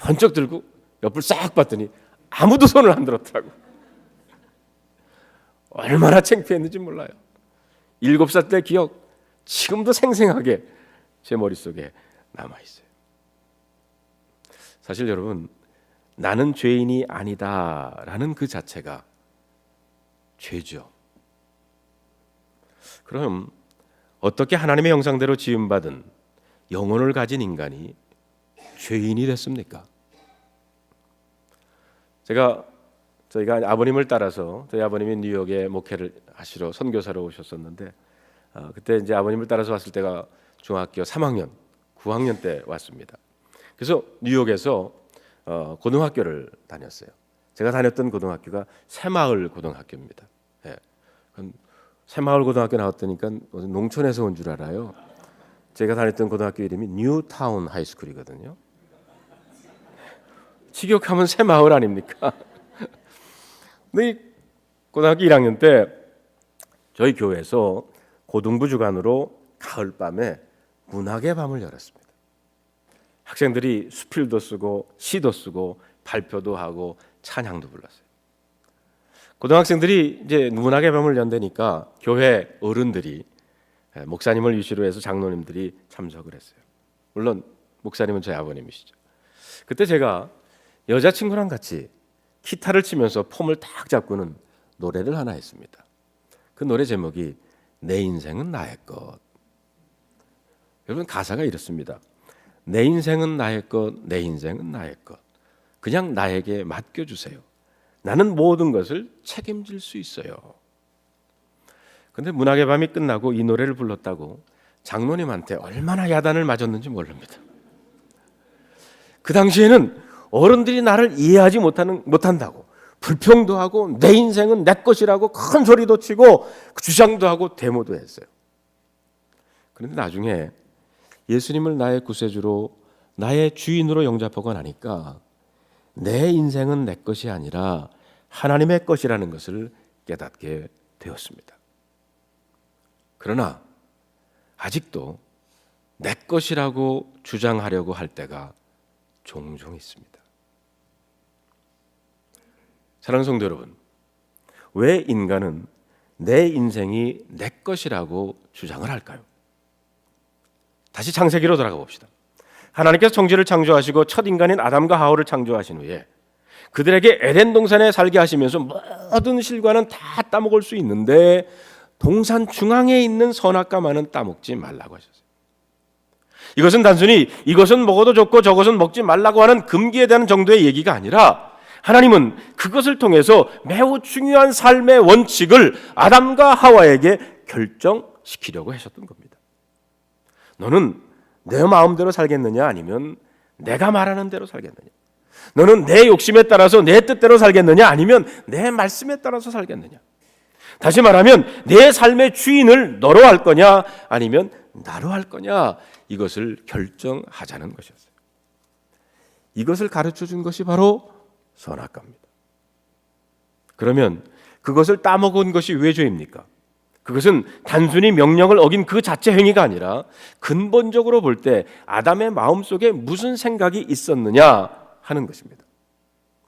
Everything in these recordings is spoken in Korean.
번쩍 들고 옆을 싹 봤더니 아무도 손을 안 들었더라고. 얼마나 창피했는지 몰라요. 7살 때 기억 지금도 생생하게 제 머릿속에 남아있어요. 사실 여러분, 나는 죄인이 아니다라는 그 자체가 죄죠. 그럼 어떻게 하나님의 형상대로 지음받은 영혼을 가진 인간이 죄인이 됐습니까? 저희가 아버님을 따라서, 저희 아버님이 뉴욕에 목회를 하시러 선교사로 오셨었는데, 그때 이제 아버님을 따라서 왔을 때가 중학교 3학년, 9학년 때 왔습니다. 그래서 뉴욕에서 고등학교를 다녔어요. 제가 다녔던 고등학교가 새마을 고등학교입니다. 예. 새마을 고등학교 나왔다니까 농촌에서 온 줄 알아요. 제가 다녔던 고등학교 이름이 뉴타운 하이스쿨이거든요. 직역하면 새마을 아닙니까? 근데 고등학교 1학년 때 저희 교회에서 고등부 주관으로 가을밤에 문학의 밤을 열었습니다. 학생들이 수필도 쓰고 시도 쓰고 발표도 하고 찬양도 불렀어요. 고등학생들이 이제 문학의 밤을 연다니까 교회 어른들이, 목사님을 유시로 해서 장로님들이 참석을 했어요. 물론 목사님은 저희 아버님이시죠. 그때 제가 여자친구랑 같이 기타를 치면서 폼을 딱 잡고는 노래를 하나 했습니다. 그 노래 제목이 내 인생은 나의 것. 여러분, 가사가 이렇습니다. 내 인생은 나의 것, 내 인생은 나의 것. 그냥 나에게 맡겨주세요. 나는 모든 것을 책임질 수 있어요. 근데 문학의 밤이 끝나고 이 노래를 불렀다고 장로님한테 얼마나 야단을 맞았는지 모릅니다. 그 당시에는 어른들이 나를 이해하지 못한다고 불평도 하고 내 인생은 내 것이라고 큰 소리도 치고 주장도 하고 데모도 했어요. 그런데 나중에 예수님을 나의 구세주로, 나의 주인으로 영접하고 나니까 내 인생은 내 것이 아니라 하나님의 것이라는 것을 깨닫게 되었습니다. 그러나 아직도 내 것이라고 주장하려고 할 때가 종종 있습니다. 사랑하는 성도 여러분, 왜 인간은 내 인생이 내 것이라고 주장을 할까요? 다시 창세기로 돌아가 봅시다. 하나님께서 천지를 창조하시고 첫 인간인 아담과 하와를 창조하신 후에 그들에게 에덴 동산에 살게 하시면서 모든 실과는 다 따먹을 수 있는데 동산 중앙에 있는 선악과만은 따먹지 말라고 하셨어요. 이것은 단순히 이것은 먹어도 좋고 저것은 먹지 말라고 하는 금기에 대한 정도의 얘기가 아니라 하나님은 그것을 통해서 매우 중요한 삶의 원칙을 아담과 하와에게 결정시키려고 하셨던 겁니다. 너는 내 마음대로 살겠느냐 아니면 내가 말하는 대로 살겠느냐? 너는 내 욕심에 따라서 내 뜻대로 살겠느냐 아니면 내 말씀에 따라서 살겠느냐? 다시 말하면 내 삶의 주인을 너로 할 거냐 아니면 나로 할 거냐, 이것을 결정하자는 것이었어요. 이것을 가르쳐 준 것이 바로 선악과입니다. 그러면 그것을 따먹은 것이 왜 죄입니까? 그것은 단순히 명령을 어긴 그 자체 행위가 아니라 근본적으로 볼 때 아담의 마음속에 무슨 생각이 있었느냐 하는 것입니다.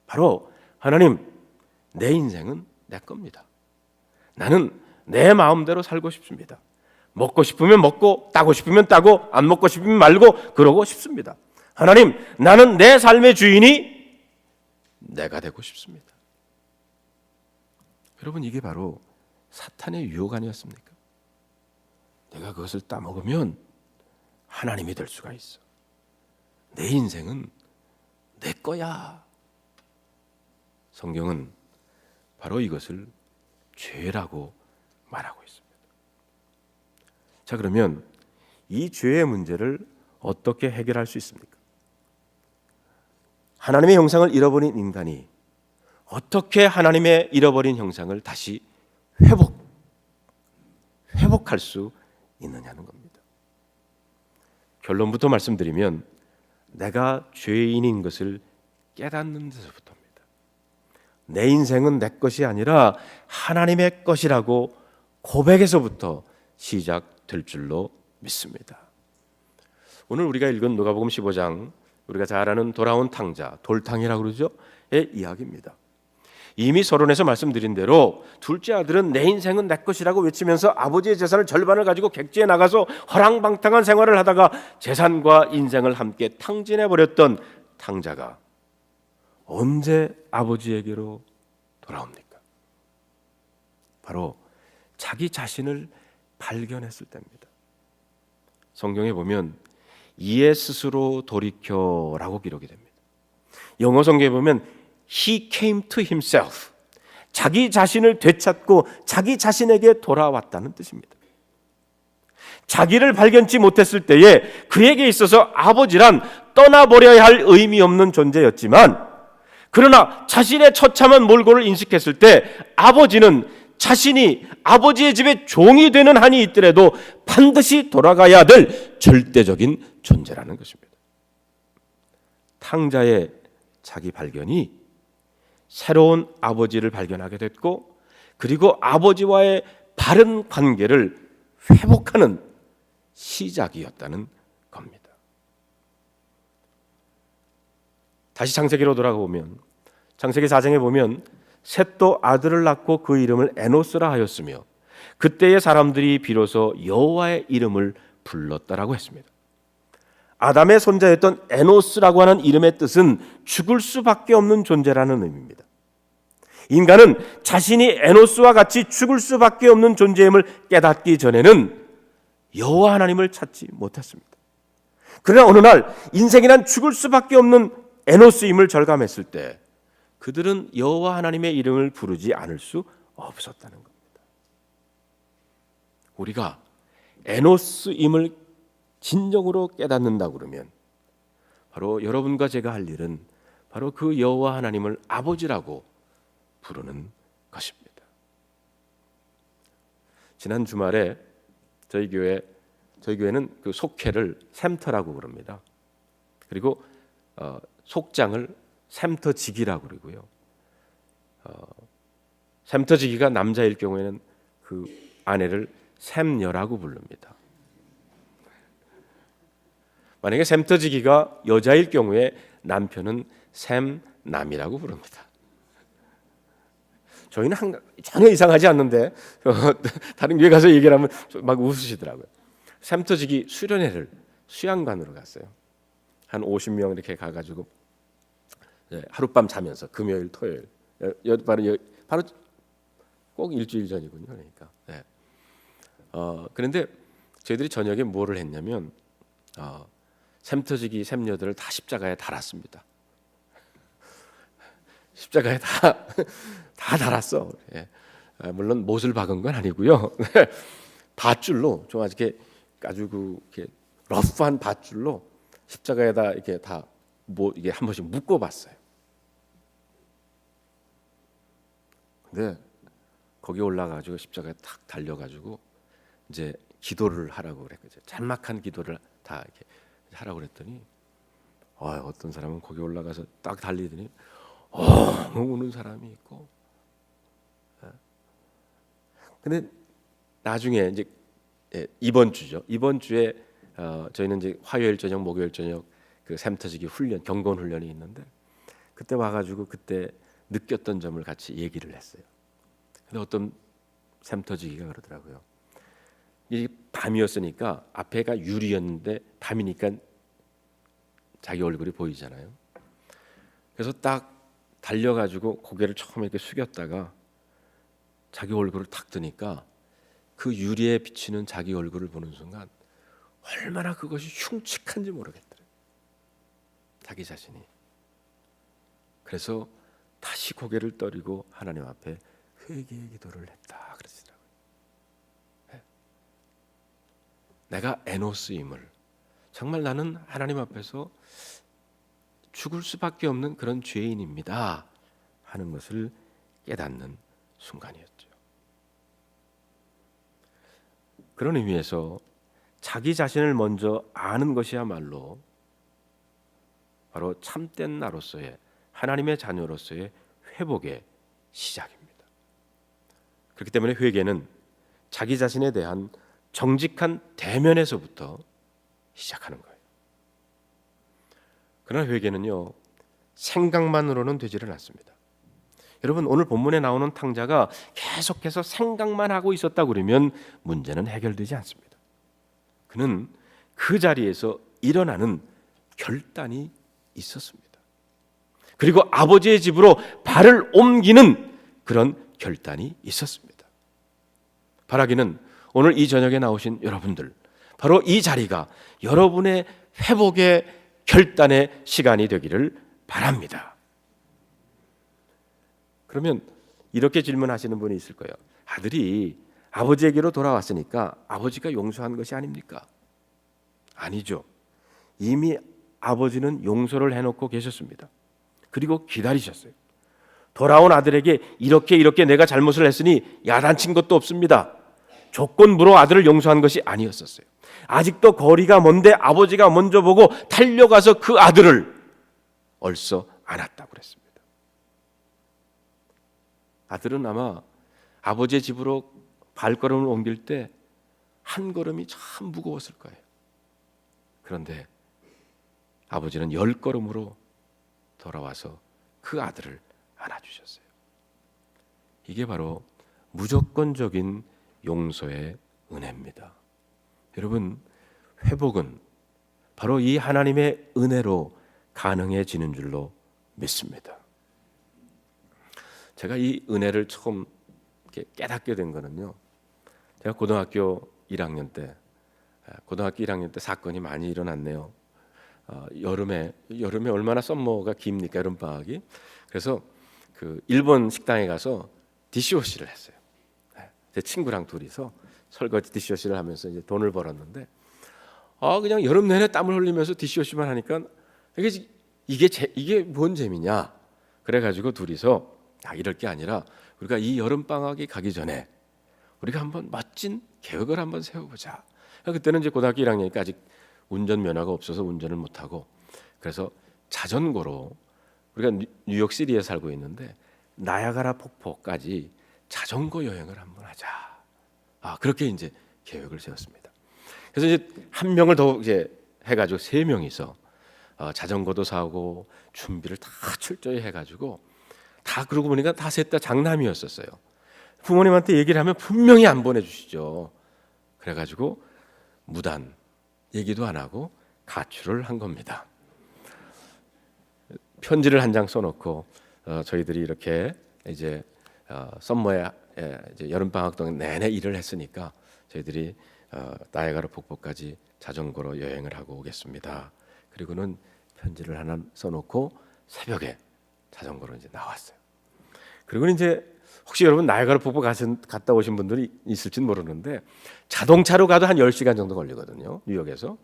바로 하나님, 내 인생은 내 겁니다. 나는 내 마음대로 살고 싶습니다. 먹고 싶으면 먹고 따고 싶으면 따고 안 먹고 싶으면 말고 그러고 싶습니다. 하나님, 나는 내 삶의 주인이 내가 되고 싶습니다. 여러분, 이게 바로 사탄의 유혹 아니었습니까? 내가 그것을 따먹으면 하나님이 될 수가 있어. 내 인생은 내 거야. 성경은 바로 이것을 죄라고 말하고 있습니다. 자, 그러면 이 죄의 문제를 어떻게 해결할 수 있습니까? 하나님의 형상을 잃어버린 인간이 어떻게 하나님의 잃어버린 형상을 다시 회복할 수 있느냐는 겁니다. 결론부터 말씀드리면 내가 죄인인 것을 깨닫는 데서부터입니다. 내 인생은 내 것이 아니라 하나님의 것이라고 고백에서부터 시작될 줄로 믿습니다. 오늘 우리가 읽은 누가복음 15장 우리가 잘 아는 돌아온 탕자, 돌탕이라고 그러죠. 의 이야기입니다. 이미 서론에서 말씀드린 대로 둘째 아들은 내 인생은 내 것이라고 외치면서 아버지의 재산을 절반을 가지고 객지에 나가서 허랑방탕한 생활을 하다가 재산과 인생을 함께 탕진해버렸던 탕자가 언제 아버지에게로 돌아옵니까? 바로 자기 자신을 발견했을 때입니다. 성경에 보면 이에 스스로 돌이켜라고 기록이 됩니다. 영어 성경에 보면 He came to himself. 자기 자신을 되찾고 자기 자신에게 돌아왔다는 뜻입니다. 자기를 발견치 못했을 때에 그에게 있어서 아버지란 떠나버려야 할 의미 없는 존재였지만, 그러나 자신의 처참한 몰골을 인식했을 때 아버지는 자신이 아버지의 집에 종이 되는 한이 있더라도 반드시 돌아가야 될 절대적인 존재라는 것입니다. 탕자의 자기 발견이 새로운 아버지를 발견하게 됐고, 그리고 아버지와의 바른 관계를 회복하는 시작이었다는 겁니다. 다시 창세기로 돌아가보면, 창세기 4장에 보면 셋도 아들을 낳고 그 이름을 에노스라 하였으며 그때의 사람들이 비로소 여호와의 이름을 불렀다라고 했습니다. 아담의 손자였던 에노스라고 하는 이름의 뜻은 죽을 수밖에 없는 존재라는 의미입니다. 인간은 자신이 에노스와 같이 죽을 수밖에 없는 존재임을 깨닫기 전에는 여호와 하나님을 찾지 못했습니다. 그러나 어느 날 인생이란 죽을 수밖에 없는 에노스임을 절감했을 때 그들은 여호와 하나님의 이름을 부르지 않을 수 없었다는 겁니다. 우리가 에노스임을 진정으로 깨닫는다 그러면 바로 여러분과 제가 할 일은 바로 그 여호와 하나님을 아버지라고 부르는 것입니다. 지난 주말에 저희 교회는 그 속회를 샘터라고 그럽니다. 그리고 속장을 샘터지기라고 그러고요. 샘터지기가 남자일 경우에는 그 아내를 샘녀라고 부릅니다. 만약에 샘터지기가 여자일 경우에 남편은 샘남이라고 부릅니다. 저희는 전혀 이상하지 않는데 다른 교회 가서 얘기를 하면 막 웃으시더라고요. 샘터지기 수련회를 수양관으로 갔어요. 한 50명 이렇게 가가지고 하룻밤 자면서 금요일, 토요일, 바로 꼭 일주일 전이군요. 그러니까. 네. 그런데 저희들이 저녁에 뭐를 했냐면 샘터지기 샘녀들을 다 십자가에 달았습니다. 십자가에 다 달았어. 예. 물론 못을 박은 건 아니고요. 밧줄로 좀 이렇게 아주 이렇게 러프한 밧줄로 십자가에다 이렇게 다 이게 한 번씩 묶어봤어요. 근데 거기 올라가지고 십자가에 탁 달려가지고 이제 기도를 하라고 그랬거든요. 짤막한 기도를 다 이렇게 하라고 그랬더니 어떤 사람은 거기 올라가서 딱 달리더니 우는 사람이 있고. 근데 나중에 이제 이번 주죠. 이번 주에 저희는 이제 화요일 저녁, 목요일 저녁 그 샘터지기 훈련, 경건 훈련이 있는데 그때 와가지고 그때 느꼈던 점을 같이 얘기를 했어요. 근데 어떤 샘터지기가 그러더라고요. 이 밤이었으니까 앞에가 유리였는데 밤이니까 자기 얼굴이 보이잖아요. 그래서 딱 달려가지고 고개를 처음에 이렇게 숙였다가 자기 얼굴을 탁 뜨니까 그 유리에 비치는 자기 얼굴을 보는 순간 얼마나 그것이 흉측한지 모르겠더래요. 자기 자신이. 그래서 다시 고개를 떨이고 하나님 앞에 회개의 기도를 했다 그러시더라고요. 네. 내가 에노스임을 정말 나는 하나님 앞에서 죽을 수밖에 없는 그런 죄인입니다 하는 것을 깨닫는 순간이었죠. 그런 의미에서 자기 자신을 먼저 아는 것이야말로 바로 참된 나로서의 하나님의 자녀로서의 회복의 시작입니다. 그렇기 때문에 회개는 자기 자신에 대한 정직한 대면에서부터 시작하는 거예요. 그러나 회개는요, 생각만으로는 되지를 않습니다. 여러분, 오늘 본문에 나오는 탕자가 계속해서 생각만 하고 있었다 그러면 문제는 해결되지 않습니다. 그는 그 자리에서 일어나는 결단이 있었습니다. 그리고 아버지의 집으로 발을 옮기는 그런 결단이 있었습니다. 바라기는 오늘 이 저녁에 나오신 여러분들, 바로 이 자리가 여러분의 회복의 결단의 시간이 되기를 바랍니다. 그러면 이렇게 질문하시는 분이 있을 거예요. 아들이 아버지에게로 돌아왔으니까 아버지가 용서한 것이 아닙니까? 아니죠. 이미 아버지는 용서를 해놓고 계셨습니다. 그리고 기다리셨어요. 돌아온 아들에게 이렇게 내가 잘못을 했으니 야단친 것도 없습니다. 조건부로 아들을 용서한 것이 아니었었어요. 아직도 거리가 먼데 아버지가 먼저 보고 달려가서 그 아들을 얼싸 안았다고 그랬습니다. 아들은 아마 아버지의 집으로 발걸음을 옮길 때 한 걸음이 참 무거웠을 거예요. 그런데 아버지는 10걸음으로 돌아와서 그 아들을 안아주셨어요. 이게 바로 무조건적인 용서의 은혜입니다. 여러분, 회복은 바로 이 하나님의 은혜로 가능해지는 줄로 믿습니다. 제가 이 은혜를 처음 이렇게 깨닫게 된 거는요, 제가 고등학교 1학년 때 사건이 많이 일어났네요. 여름에 얼마나 썸머가 깁니까, 여름방학이. 그래서 그 일본 식당에 가서 디시워시를 했어요. 제 친구랑 둘이서 설거지 디시워시를 하면서 이제 돈을 벌었는데, 그냥 여름 내내 땀을 흘리면서 디시워시만 하니까 이게 뭔 재미냐. 그래가지고 둘이서 이럴 게 아니라 우리가 이 여름방학이 가기 전에 우리가 한번 멋진 계획을 한번 세워보자. 그때는 이제 고등학교 1학년이니까 아직 운전면허가 없어서 운전을 못하고, 그래서 자전거로 우리가 뉴욕시티에 살고 있는데 나야가라 폭포까지 자전거 여행을 한번 하자. 그렇게 이제 계획을 세웠습니다. 그래서 이제 한 명을 더 이제 해가지고 3명이서 자전거도 사고 준비를 다 철저히 해가지고, 다 그러고 보니까 다 셋 다 장남이었었어요. 부모님한테 얘기를 하면 분명히 안 보내주시죠. 그래가지고 무단 얘기도 안 하고 가출을 한 겁니다. 편지를 한 장 써놓고 저희들이 이렇게 이제 썸머에 이제 여름 방학 동안 내내 일을 했으니까 저희들이 나야가라 폭포까지 자전거로 여행을 하고 오겠습니다. 그리고는 편지를 하나 써놓고 새벽에 자전거로 이제 나왔어요. 그리고 이제 혹시 여러분 나야가라 폭포 갔다 오신 분들이 있을지는 모르는데 자동차로 가도 한 10시간 정도 걸리거든요. 뉴욕에서.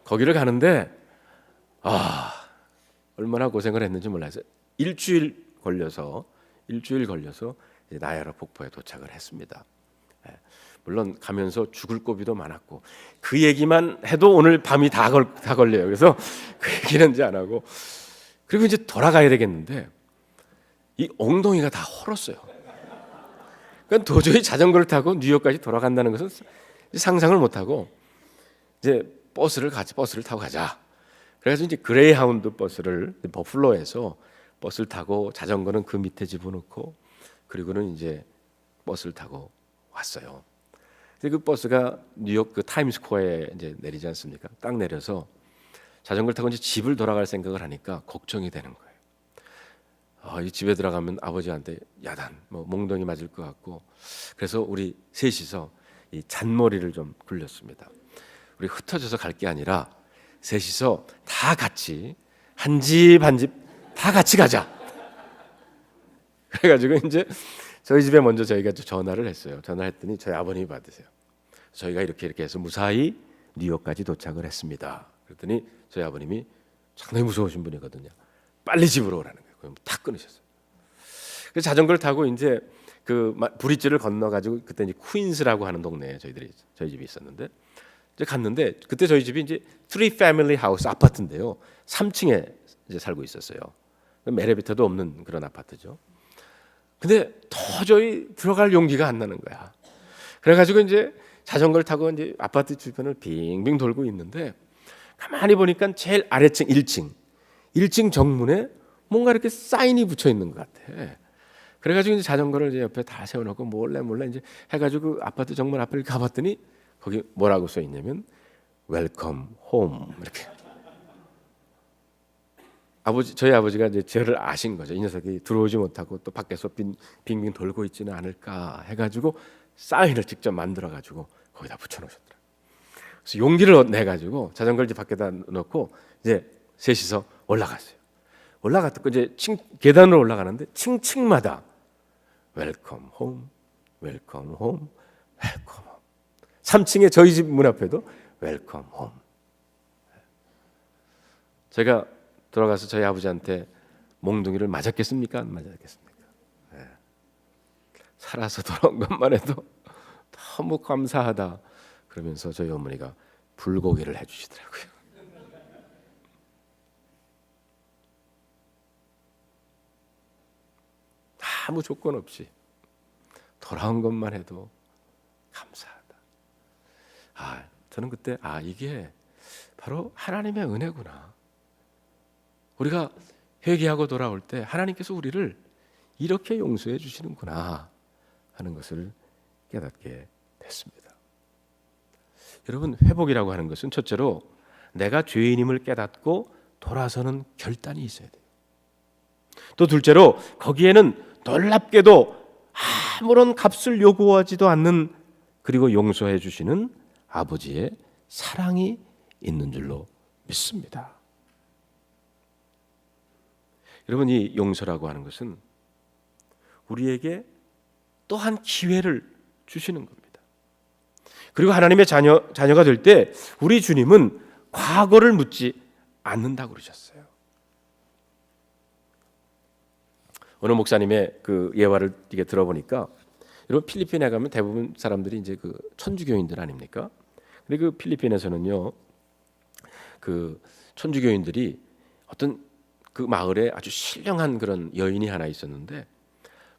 거기를 가는데 얼마나 고생을 했는지 몰라요. 일주일 걸려서 이제 나야가라 폭포에 도착을 했습니다. 물론 가면서 죽을 고비도 많았고 그 얘기만 해도 오늘 밤이 다 걸려요. 그래서 그 얘기는 이제 안 하고, 그리고 이제 돌아가야 되겠는데 이 엉덩이가 다 헐었어요. 그러니까 도저히 자전거를 타고 뉴욕까지 돌아간다는 것은 상상을 못하고 이제 버스를 타고 가자. 그래서 이제 그레이하운드 버스를 버플로에서 버스를 타고 자전거는 그 밑에 집어넣고 그리고는 이제 버스를 타고 왔어요. 그 버스가 뉴욕 그 타임스퀘어에 이제 내리지 않습니까? 딱 내려서 자전거를 타고 이제 집을 돌아갈 생각을 하니까 걱정이 되는 거예요. 이 집에 들어가면 아버지한테 야단, 몽둥이 맞을 것 같고, 그래서 우리 셋이서 이 잔머리를 좀 굴렸습니다. 우리 흩어져서 갈 게 아니라 셋이서 다 같이 한 집 한 집 다 같이 가자. 그래가지고 이제 저희 집에 먼저 저희가 전화를 했어요. 전화했더니 저희 아버님이 받으세요. 저희가 이렇게 해서 무사히 뉴욕까지 도착을 했습니다. 그랬더니 저희 아버님이 상당히 무서우신 분이거든요. 빨리 집으로 오라는 거예요. 그럼 탁 끊으셨어요. 그래서 자전거를 타고 이제 그 브릿지를 건너가지고 그때 이제 퀸스라고 하는 동네에 저희 집이 있었는데 이제 갔는데 그때 저희 집이 이제 3패밀리 하우스 아파트인데요. 3층에 이제 살고 있었어요. 엘리베이터도 없는 그런 아파트죠. 근데 도저히 들어갈 용기가 안 나는 거야. 그래가지고 이제 자전거를 타고 이제 아파트 주변을 빙빙 돌고 있는데 가만히 보니까 제일 아래층 1층 정문에 뭔가 이렇게 사인이 붙여 있는 것 같아. 그래가지고 이제 자전거를 이제 옆에 다 세워놓고 몰래 이제 해가지고 그 아파트 정문 앞을 가봤더니 거기 뭐라고 써 있냐면 웰컴 홈 이렇게. 저희 아버지가 이제 저를 아신 거죠. 이 녀석이 들어오지 못하고 또 밖에서 빙빙 돌고 있지는 않을까 해가지고 사인을 직접 만들어가지고 거기다 붙여놓으셨더라고요. 그래서 용기를 내가지고 자전거를 이제 밖에다 놓고 이제 셋이서 올라갔어요. 올라갔고 이제 계단으로 올라가는데 층층마다 웰컴 홈, 웰컴 홈, 웰컴 홈. 3층에 저희 집 문 앞에도 웰컴 홈. 제가 들어가서 저희 아버지한테 몽둥이를 맞았겠습니까? 안 맞았겠습니까? 네. 살아서 돌아온 것만 해도 너무 감사하다. 그러면서 저희 어머니가 불고기를 해주시더라고요. 아무 조건 없이 돌아온 것만 해도 감사하다. 저는 그때 이게 바로 하나님의 은혜구나. 우리가 회개하고 돌아올 때 하나님께서 우리를 이렇게 용서해 주시는구나 하는 것을 깨닫게 됐습니다. 여러분, 회복이라고 하는 것은 첫째로 내가 죄인임을 깨닫고 돌아서는 결단이 있어야 돼요. 또 둘째로 거기에는 놀랍게도 아무런 값을 요구하지도 않는, 그리고 용서해 주시는 아버지의 사랑이 있는 줄로 믿습니다. 여러분, 이 용서라고 하는 것은 우리에게 또한 기회를 주시는 겁니다. 그리고 하나님의 자녀가 될 때 우리 주님은 과거를 묻지 않는다고 그러셨어요. 어느 목사님의 그 예화를 이게 들어보니까, 여러분 필리핀에 가면 대부분 사람들이 이제 그 천주교인들 아닙니까? 근데 그 필리핀에서는요, 그 천주교인들이 어떤 그 마을에 아주 신령한 그런 여인이 하나 있었는데,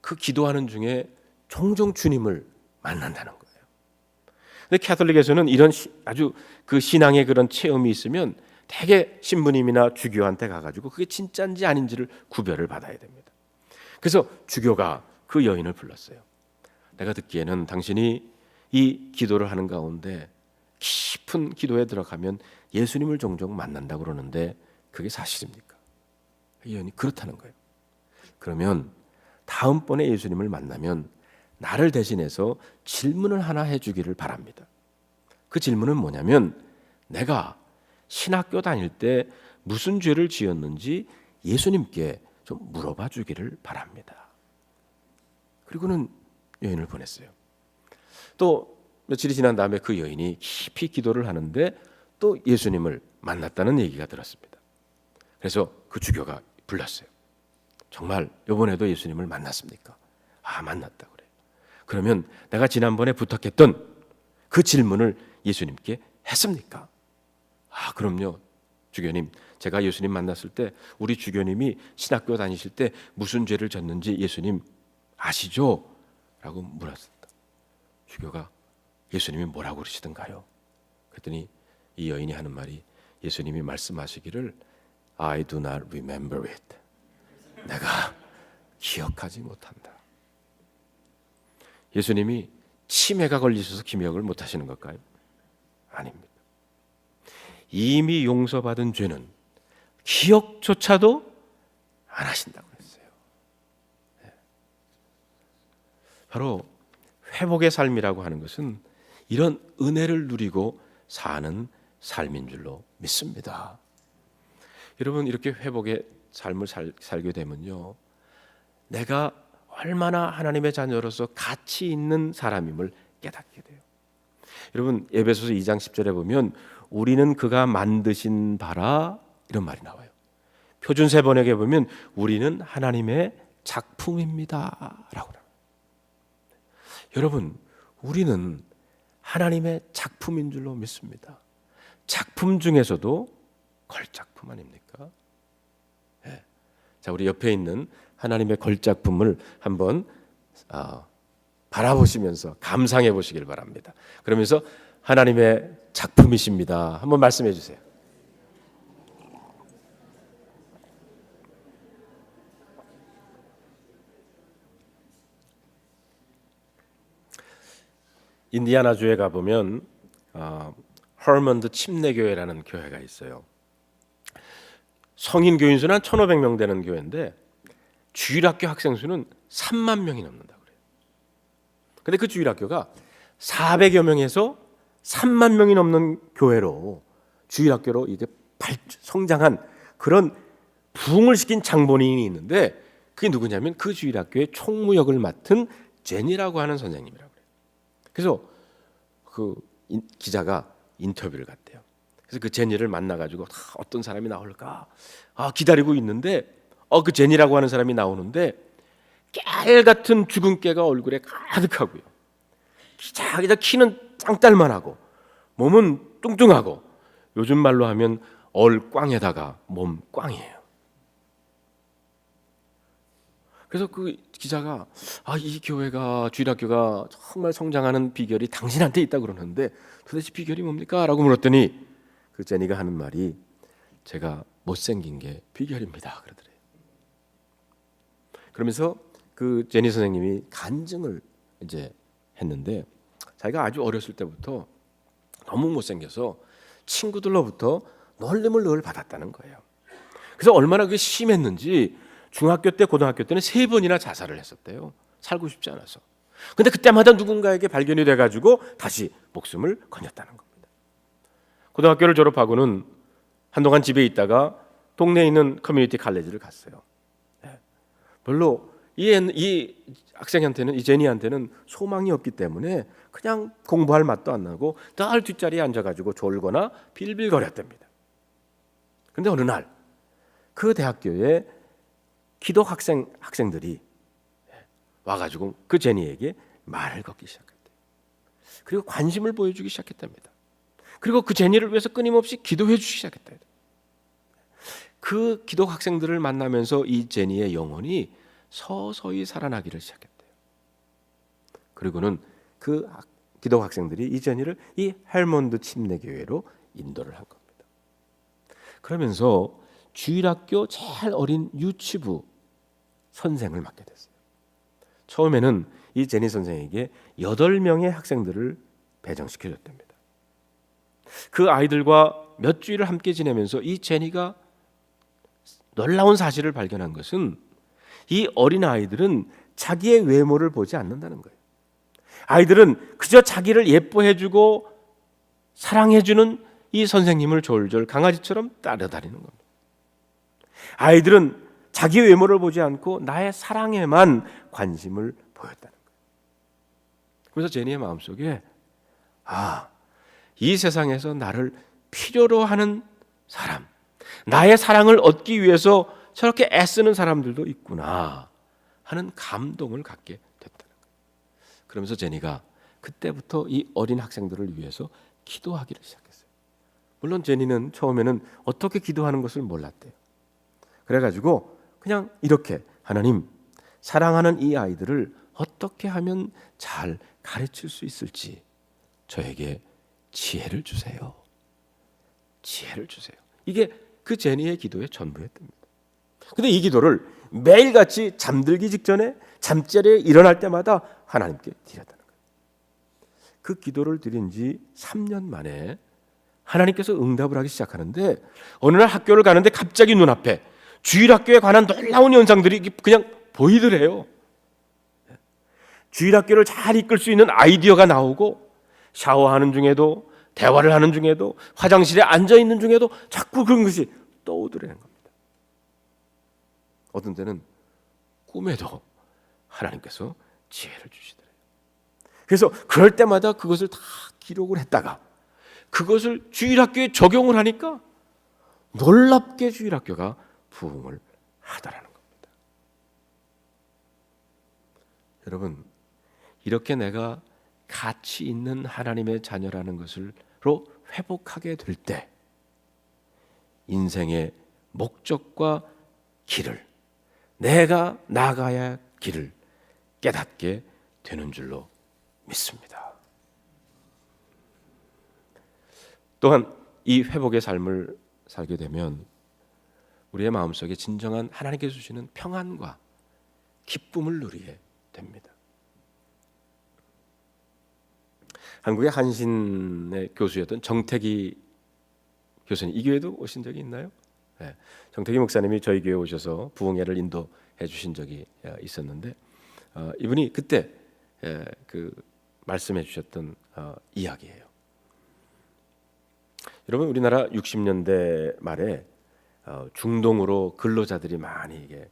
그 기도하는 중에 종종 주님을 만난다는 거예요. 근데 캐톨릭에서는 이런 아주 그 신앙의 그런 체험이 있으면 대개 신부님이나 주교한테 가가지고 그게 진짜인지 아닌지를 구별을 받아야 됩니다. 그래서 주교가 그 여인을 불렀어요. 내가 듣기에는 당신이 이 기도를 하는 가운데 깊은 기도에 들어가면 예수님을 종종 만난다고 그러는데 그게 사실입니까? 이 여인이 그렇다는 거예요. 그러면 다음번에 예수님을 만나면 나를 대신해서 질문을 하나 해주기를 바랍니다. 그 질문은 뭐냐면, 내가 신학교 다닐 때 무슨 죄를 지었는지 예수님께 좀 물어봐 주기를 바랍니다. 그리고는 여인을 보냈어요. 또 며칠이 지난 다음에 그 여인이 깊이 기도를 하는데 또 예수님을 만났다는 얘기가 들었습니다. 그래서 그 주교가 불렀어요. 정말 이번에도 예수님을 만났습니까? 만났다 그래요. 그러면 내가 지난번에 부탁했던 그 질문을 예수님께 했습니까? 그럼요. 주교님, 제가 예수님 만났을 때 우리 주교님이 신학교 다니실 때 무슨 죄를 졌는지 예수님 아시죠? 라고 물었습니다. 주교가 예수님이 뭐라고 그러시던가요? 그랬더니 이 여인이 하는 말이, 예수님이 말씀하시기를 I do not remember it. 내가 기억하지 못한다. 예수님이 치매가 걸리셔서 기억을 못하시는 걸까요? 아닙니다. 이미 용서받은 죄는 기억조차도 안 하신다고 했어요. 바로 회복의 삶이라고 하는 것은 이런 은혜를 누리고 사는 삶인 줄로 믿습니다. 여러분, 이렇게 회복의 삶을 살게 되면요, 내가 얼마나 하나님의 자녀로서 가치 있는 사람임을 깨닫게 돼요. 여러분, 에베소서 2장 10절에 보면 우리는 그가 만드신 바라 이런 말이 나와요. 표준 세번역에 보면 우리는 하나님의 작품입니다 라고 나와요. 여러분, 우리는 하나님의 작품인 줄로 믿습니다. 작품 중에서도 걸작품 아닙니까? 네. 자, 우리 옆에 있는 하나님의 걸작품을 한번 바라보시면서 감상해 보시길 바랍니다. 그러면서 하나님의 작품이십니다 한번 말씀해 주세요. 인디아나주에 가보면 허먼드 침례교회라는 교회가 있어요. 성인 교인 수는 한 1,500명 되는 교회인데 주일학교 학생 수는 3만 명이 넘는다 그래요. 근데 그 주일학교가 400여 명에서 3만 명이 넘는 교회로, 주일학교로 이게 성장한 그런 부흥을 시킨 장본인이 있는데, 그게 누구냐면 그 주일학교의 총무역을 맡은 제니라고 하는 선생님이라고 그래요. 그래서 그 기자가 인터뷰를 갔대요. 그래서 그 제니를 만나가지고 어떤 사람이 나올까 기다리고 있는데 그 제니라고 하는 사람이 나오는데 깨알 같은 죽은 깨가 얼굴에 가득하고요. 기자기자 키는 짱딸만하고 몸은 뚱뚱하고 요즘 말로 하면 얼꽝에다가 몸꽝이에요. 그래서 그 기자가 이 교회가, 주일학교가 정말 성장하는 비결이 당신한테 있다 그러는데 도대체 비결이 뭡니까? 라고 물었더니 그 제니가 하는 말이, 제가 못생긴 게 비결입니다 그러더래요. 그러면서 그 제니 선생님이 간증을 이제 했는데, 자기가 아주 어렸을 때부터 너무 못생겨서 친구들로부터 놀림을 늘 받았다는 거예요. 그래서 얼마나 그게 심했는지 중학교 때, 고등학교 때는 3번이나 자살을 했었대요. 살고 싶지 않아서. 근데 그때마다 누군가에게 발견이 돼가지고 다시 목숨을 거녔다는 겁니다. 고등학교를 졸업하고는 한동안 집에 있다가 동네에 있는 커뮤니티 칼리지를 갔어요. 별로 이 학생한테는, 이 제니한테는 소망이 없기 때문에 그냥 공부할 맛도 안 나고 늘 뒷자리에 앉아가지고 졸거나 빌빌거렸답니다. 그런데 어느 날 그 대학교에 기독 학생들이 와가지고 그 제니에게 말을 걸기 시작했대요. 그리고 관심을 보여주기 시작했답니다. 그리고 그 제니를 위해서 끊임없이 기도해 주기 시작했대요. 그 기독 학생들을 만나면서 이 제니의 영혼이 서서히 살아나기를 시작했대요. 그리고는 그 기독 학생들이 이 제니를 이 헬몬드 침례교회로 인도를 한 겁니다. 그러면서 주일학교 제일 어린 유치부 선생을 맡게 됐어요. 처음에는 이 제니 선생에게 8명의 학생들을 배정시켜줬답니다. 그 아이들과 몇 주일을 함께 지내면서 이 제니가 놀라운 사실을 발견한 것은, 이 어린 아이들은 자기의 외모를 보지 않는다는 거예요. 아이들은 그저 자기를 예뻐해주고 사랑해주는 이 선생님을 졸졸 강아지처럼 따라다니는 겁니다. 아이들은 자기 외모를 보지 않고 나의 사랑에만 관심을 보였다는 거예요. 그래서 제니의 마음속에 이 세상에서 나를 필요로 하는 사람, 나의 사랑을 얻기 위해서 저렇게 애쓰는 사람들도 있구나 하는 감동을 갖게 됐다는 거예요. 그러면서 제니가 그때부터 이 어린 학생들을 위해서 기도하기를 시작했어요. 물론 제니는 처음에는 어떻게 기도하는 것을 몰랐대요. 그래가지고 그냥 이렇게, 하나님, 사랑하는 이 아이들을 어떻게 하면 잘 가르칠 수 있을지 저에게 지혜를 주세요. 지혜를 주세요. 이게 그 제니의 기도의 전부였답니다. 근데 이 기도를 매일같이 잠들기 직전에 잠자리에 일어날 때마다 하나님께 드렸다는 거예요. 그 기도를 드린 지 3년 만에 하나님께서 응답을 하기 시작하는데, 어느 날 학교를 가는데 갑자기 눈앞에 주일학교에 관한 놀라운 현상들이 그냥 보이더래요. 주일학교를 잘 이끌 수 있는 아이디어가 나오고, 샤워하는 중에도, 대화를 하는 중에도, 화장실에 앉아있는 중에도 자꾸 그런 것이 떠오르는 겁니다. 어떤 때는 꿈에도 하나님께서 지혜를 주시더래요. 그래서 그럴 때마다 그것을 다 기록을 했다가 그것을 주일학교에 적용을 하니까 놀랍게 주일학교가 부흥을 하더라는 겁니다. 여러분, 이렇게 내가 가치 있는 하나님의 자녀라는 것으로 회복하게 될 때 인생의 목적과 길을, 내가 나가야 할 길을 깨닫게 되는 줄로 믿습니다. 또한 이 회복의 삶을 살게 되면 우리의 마음속에 진정한 하나님께서 주시는 평안과 기쁨을 누리게 됩니다. 한국의 한신의 교수였던 정택이 교수님, 이 교회도 오신 적이 있나요? 네. 정택이 목사님이 저희 교회 오셔서 부흥회를 인도해 주신 적이 있었는데 이분이 그때 그 말씀해 주셨던 이야기예요. 여러분, 우리나라 60년대 말에 중동으로 근로자들이 많이 이게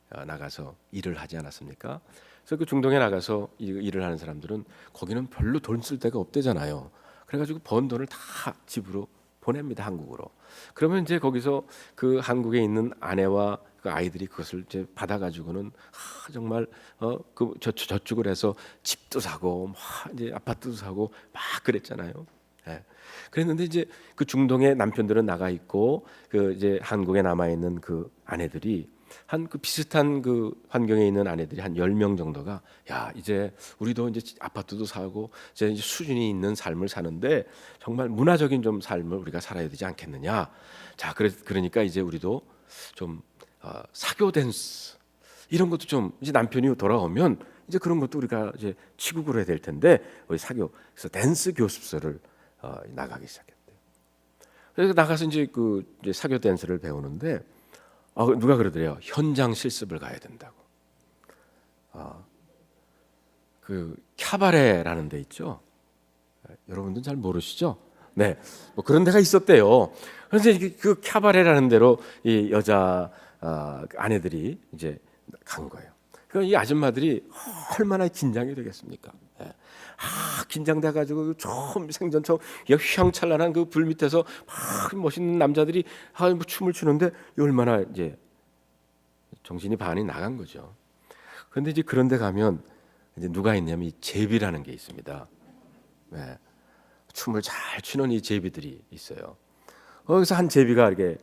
나가서 일을 하지 않았습니까? 그래서 그 중동에 나가서 일을 하는 사람들은 거기는 별로 돈 쓸 데가 없대잖아요. 그래가지고 번 돈을 다 집으로 보냅니다, 한국으로. 그러면 이제 거기서 그 한국에 있는 아내와 그 아이들이 그것을 이제 받아가지고는 정말 그 저축을 해서 집도 사고 막 이제 아파트도 사고 막 그랬잖아요. 예. 그랬는데 이제 그 중동의 남편들은 나가 있고 그 이제 한국에 남아 있는 그 아내들이 한 그 비슷한 그 환경에 있는 아내들이 한 10명 정도가 야, 이제 우리도 이제 아파트도 사고 이제 수준이 있는 삶을 사는데 정말 문화적인 좀 삶을 우리가 살아야 되지 않겠느냐. 자, 그러니까 이제 우리도 좀 사교 댄스 이런 것도 좀 이제 남편이 돌아오면 이제 그런 것도 우리가 이제 치국으로 해야 될 텐데 우리 사교 그래서 댄스 교습소를 나가기 시작했대요. 그래서 나가서 이제 그 이제 사교 댄스를 배우는데 누가 그러더래요. 현장 실습을 가야 된다고. 그 캬바레라는 데 있죠. 여러분들 잘 모르시죠? 네, 뭐 그런 데가 있었대요. 그래서 그 캬바레라는 데로 이 여자 아내들이 이제 간 거예요. 그러니까 이 아줌마들이 얼마나 긴장이 되겠습니까? 긴장돼가지고 처음 생전 처음 휘황찬란한 그 불 밑에서 막 멋있는 남자들이 뭐 춤을 추는데 얼마나 이제 정신이 반이 나간 거죠. 그런데 이제 그런데 가면 이제 누가 있냐면 이 제비라는 게 있습니다. 네. 춤을 잘 추는 이 제비들이 있어요. 거기서 한 제비가 이렇게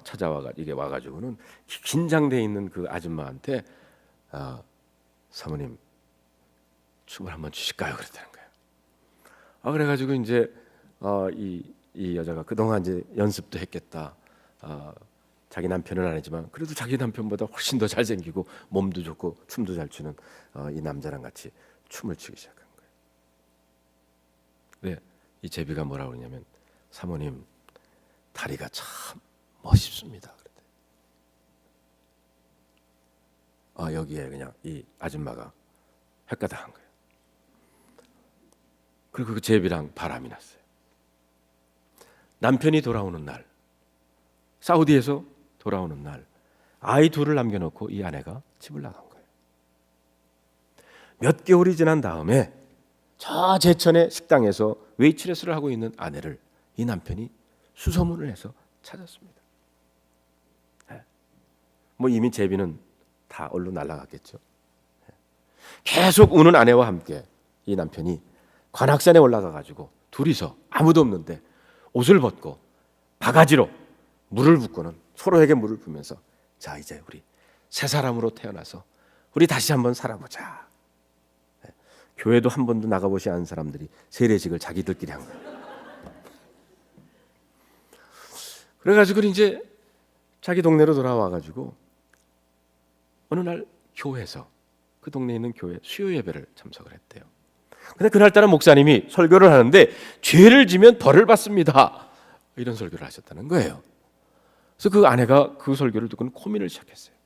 찾아와가 이게 와가지고는 긴장돼 있는 그 아줌마한테 사모님 춤을 한번 추실까요? 그랬다는 거예요. 그래가지고 이제 이 여자가 그동안 이제 연습도 했겠다. 자기 남편은 아니지만 그래도 자기 남편보다 훨씬 더 잘생기고 몸도 좋고 춤도 잘 추는 이 남자랑 같이 춤을 추기 시작한 거예요. 네, 이 제비가 뭐라고 그러냐면 사모님 다리가 참 멋있습니다. 그랬더니 여기에 그냥 이 아줌마가 헷가닥한 거예요. 그리고 그 제비랑 바람이 났어요. 남편이 돌아오는 날, 사우디에서 돌아오는 날, 아이 둘을 남겨놓고 이 아내가 집을 나간 거예요. 몇 개월이 지난 다음에 저 제천의 식당에서 웨이트레스를 하고 있는 아내를 이 남편이 수소문을 해서 찾았습니다. 뭐 이미 제비는 다 얼른 날아갔겠죠. 계속 우는 아내와 함께 이 남편이 관악산에 올라가 가지고 둘이서 아무도 없는데 옷을 벗고 바가지로 물을 붓고는 서로에게 물을 부면서 자, 이제 우리 새 사람으로 태어나서 우리 다시 한번 살아보자. 교회도 한 번도 나가보지 않은 사람들이 세례식을 자기들끼리 한 거예요. 그래가지고 이제 자기 동네로 돌아와가지고 어느 날 교회에서 그 동네에 있는 교회 수요 예배를 참석을 했대요. 근데 그날따라 목사님이 설교를 하는데 죄를 지면 벌을 받습니다. 이런 설교를 하셨다는 거예요. 그래서 그 아내가 그 설교를 듣고는 고민을 시작했어요.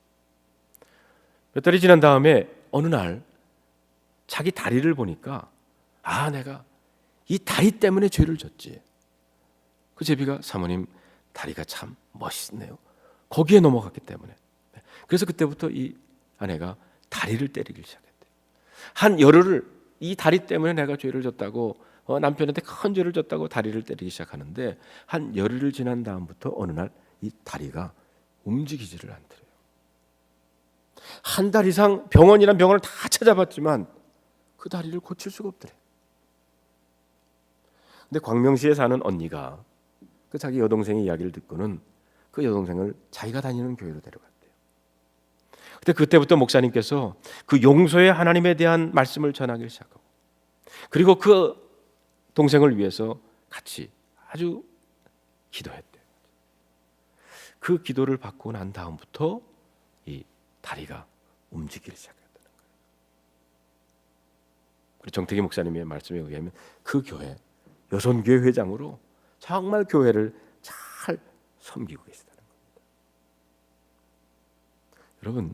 몇 달이 지난 다음에 어느 날 자기 다리를 보니까 내가 이 다리 때문에 죄를 졌지. 그 제비가 사모님 다리가 참 멋있네요. 거기에 넘어갔기 때문에. 그래서 그때부터 이 아내가 다리를 때리기 시작했대요. 한 열흘을 이 다리 때문에 내가 죄를 졌다고 남편한테 큰 죄를 졌다고 다리를 때리기 시작하는데 한 열흘을 지난 다음부터 어느 날 이 다리가 움직이지를 않더래요. 한 달 이상 병원이란 병원을 다 찾아봤지만 그 다리를 고칠 수가 없더래요. 근데 광명시에 사는 언니가 그 자기 여동생의 이야기를 듣고는 그 여동생을 자기가 다니는 교회로 데려갔대요. 근데 그때부터 목사님께서 그 용서의 하나님에 대한 말씀을 전하기 시작하고 그리고 그 동생을 위해서 같이 아주 기도했대요. 그 기도를 받고 난 다음부터 이 다리가 움직이기 시작했다는 거예요. 우리 정태기 목사님의 말씀에 의하면 그 교회 여선교회 회장으로 정말 교회를 잘 섬기고 계시다는 겁니다. 여러분,